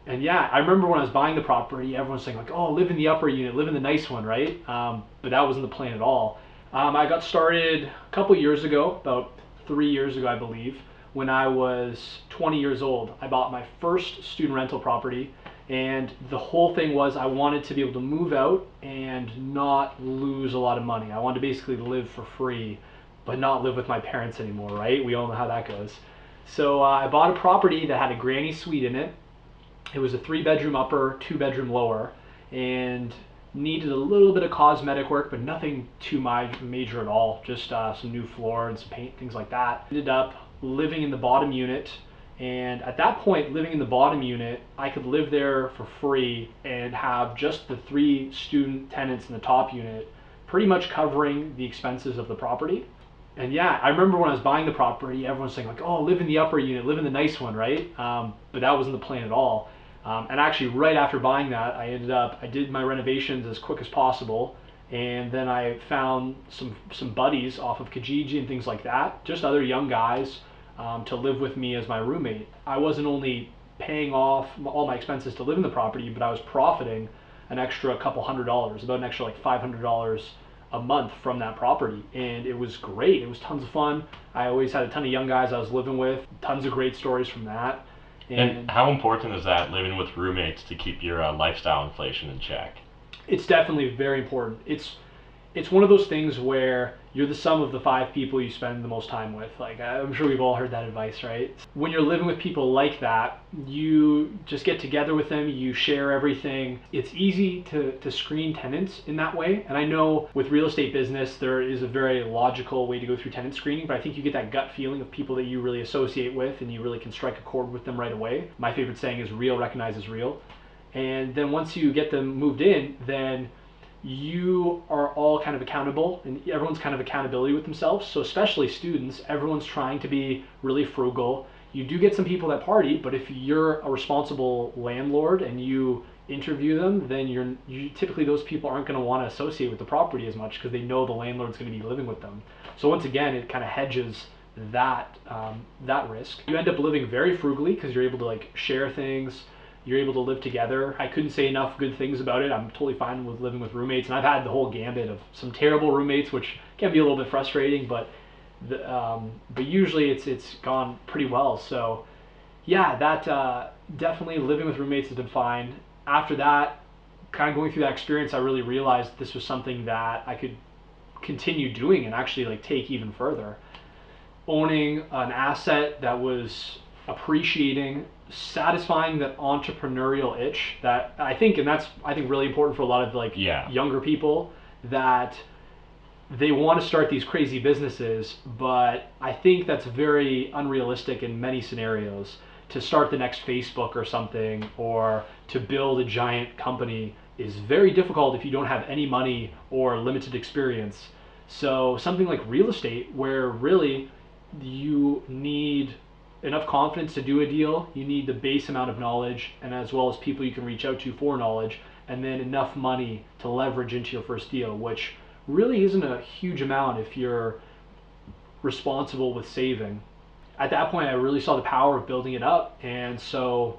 And yeah, I remember when I was buying the property, everyone was saying like, "Oh, live in the upper unit, live in the nice one," right? But that wasn't the plan at all. I got started a couple years ago, about 3 years ago, I believe, when I was 20 years old. I bought my first student rental property, and the whole thing was I wanted to be able to move out and not lose a lot of money. I wanted to basically live for free, but not live with my parents anymore, right? We all know how that goes. So I bought a property that had a granny suite in it. It was a 3 bedroom upper, 2 bedroom lower, and needed a little bit of cosmetic work, but nothing too major at all. Just some new floor and some paint, things like that. Ended up living in the bottom unit, and at that point, living in the bottom unit, I could live there for free and have just the 3 student tenants in the top unit pretty much covering the expenses of the property. And yeah, I remember when I was buying the property, everyone was saying like, "Oh, live in the upper unit, live in the nice one," right? But that wasn't the plan at all. And actually, right after buying that, I did my renovations as quick as possible, and then I found some buddies off of Kijiji and things like that, just other young guys, to live with me as my roommate. I wasn't only paying off all my expenses to live in the property, but I was profiting an extra couple $100, about an extra like $500 a month from that property, and it was great. It was tons of fun. I always had a ton of young guys I was living with, tons of great stories from that. And how important is that, living with roommates, to keep your lifestyle inflation in check? It's definitely very important. It's one of those things where you're the sum of the 5 people you spend the most time with. Like, I'm sure we've all heard that advice, right? When you're living with people like that, you just get together with them, you share everything. It's easy to screen tenants in that way. And I know with real estate business, there is a very logical way to go through tenant screening, but I think you get that gut feeling of people that you really associate with and you really can strike a chord with them right away. My favorite saying is real recognizes real. And then once you get them moved in, then you are all kind of accountable and everyone's kind of accountability with themselves. So especially students, everyone's trying to be really frugal. You do get some people that party, but if you're a responsible landlord and you interview them, then you typically those people aren't going to want to associate with the property as much because they know the landlord's going to be living with them. So once again, it kind of hedges that risk. You end up living very frugally because you're able to like share things. You're able to live together. I couldn't say enough good things about it. I'm totally fine with living with roommates, and I've had the whole gambit of some terrible roommates, which can be a little bit frustrating, but usually it's gone pretty well. So yeah, that definitely living with roommates has been fine. After that, kind of going through that experience, I really realized this was something that I could continue doing and actually like take even further. Owning an asset that was appreciating, satisfying that entrepreneurial itch that I think, and that's I think really important for a lot of like younger people, that they want to start these crazy businesses, but I think that's very unrealistic in many scenarios. To start the next Facebook or something, or to build a giant company is very difficult if you don't have any money or limited experience. So something like real estate, where really you need enough confidence to do a deal, you need the base amount of knowledge, and as well as people you can reach out to for knowledge, and then enough money to leverage into your first deal, which really isn't a huge amount if you're responsible with saving. At that point, I really saw the power of building it up, and so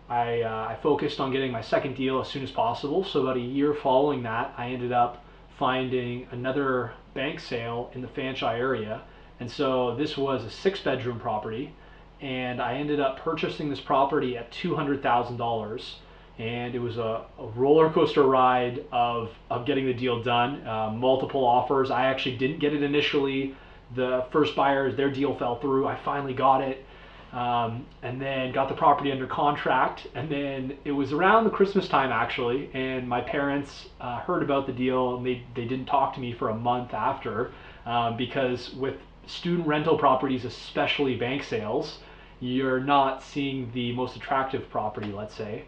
I focused on getting my second deal as soon as possible. So about a year following that, I ended up finding another bank sale in the Fanshawe area, and so this was a 6 bedroom property, and I ended up purchasing this property at $200,000, and it was a roller coaster ride of getting the deal done. Multiple offers. I actually didn't get it initially. The first buyers, their deal fell through. I finally got it, and then got the property under contract. And then it was around the Christmas time actually, and my parents heard about the deal, and they didn't talk to me for a month after, because with student rental properties, especially bank sales, you're not seeing the most attractive property, let's say.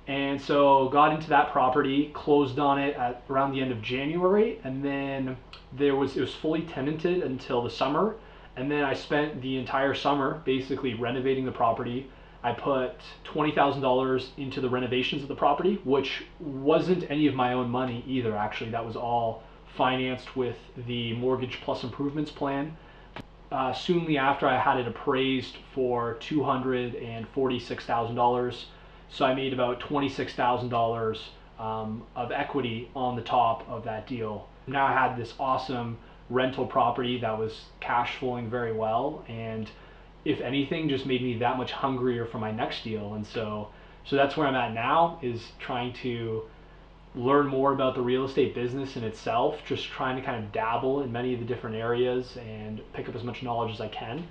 And so got into that property, closed on it at around the end of January, and then it was fully tenanted until the summer. And then I spent the entire summer basically renovating the property. I put $20,000 into the renovations of the property, which wasn't any of my own money either, actually. That was all financed with the Mortgage Plus Improvements plan. Soonly after, I had it appraised for $246,000. So I made about $26,000 of equity on the top of that deal. Now I had this awesome rental property that was cash flowing very well, and if anything, just made me that much hungrier for my next deal. And so that's where I'm at now, is trying to learn more about the real estate business in itself, just trying to kind of dabble in many of the different areas and pick up as much knowledge as I can.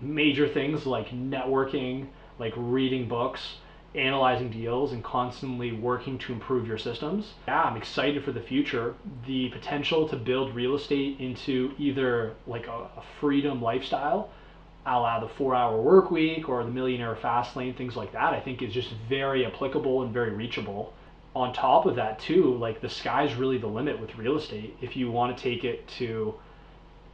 Major things like networking, like reading books, analyzing deals, and constantly working to improve your systems. Yeah, I'm excited for the future. The potential to build real estate into either like a freedom lifestyle, a la the 4-hour work week or the millionaire fast lane, things like that, I think is just very applicable and very reachable. On top of that too, like the sky's really the limit with real estate. If you want to take it to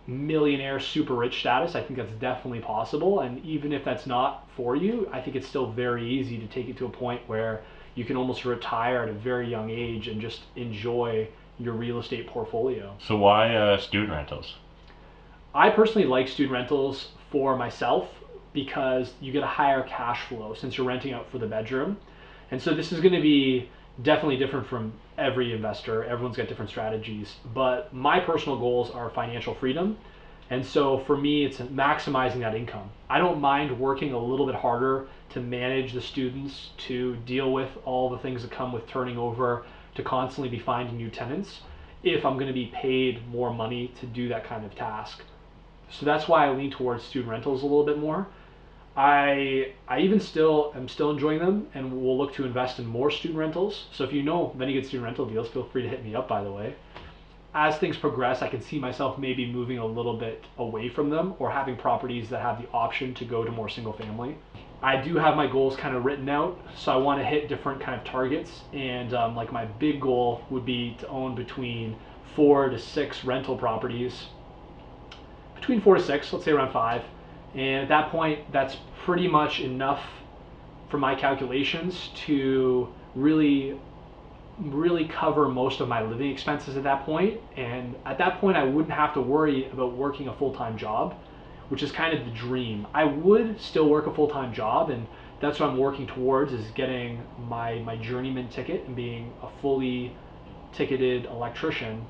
millionaire super rich status, I think that's definitely possible. And even if that's not for you, I think it's still very easy to take it to a point where you can almost retire at a very young age and just enjoy your real estate portfolio. So why student rentals? I personally like student rentals for myself because you get a higher cash flow since you're renting out for the bedroom. And so this is going to be definitely different from every investor. Everyone's got different strategies, but my personal goals are financial freedom. And so for me, it's maximizing that income. I don't mind working a little bit harder to manage the students, to deal with all the things that come with turning over, to constantly be finding new tenants, if I'm going to be paid more money to do that kind of task. So that's why I lean towards student rentals a little bit more. I even still am still enjoying them, and will look to invest in more student rentals. So if you know of any good student rental deals, feel free to hit me up, by the way. As things progress, I can see myself maybe moving a little bit away from them, or having properties that have the option to go to more single family. I do have my goals kind of written out, so I want to hit different kind of targets, and like my big goal would be to own between 4 to 6 rental properties, between 4 to 6, let's say around 5. And at that point, that's pretty much enough for my calculations to really cover most of my living expenses at that point. And at that point, I wouldn't have to worry about working a full-time job, which is kind of the dream. I would still work a full-time job, and that's what I'm working towards, is getting my journeyman ticket and being a fully ticketed electrician.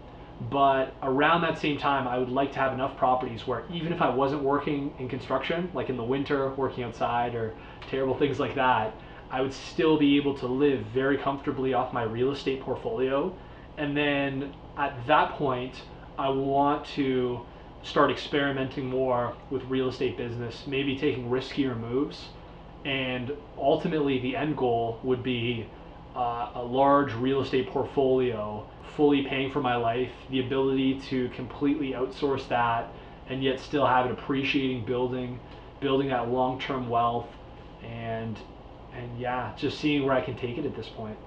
But around that same time, I would like to have enough properties where even if I wasn't working in construction, like in the winter, working outside or terrible things like that, I would still be able to live very comfortably off my real estate portfolio. And then at that point, I want to start experimenting more with real estate business, maybe taking riskier moves. And ultimately, the end goal would be a large real estate portfolio, fully paying for my life, the ability to completely outsource that, and yet still have it appreciating, building that long-term wealth, and yeah, just seeing where I can take it at this point.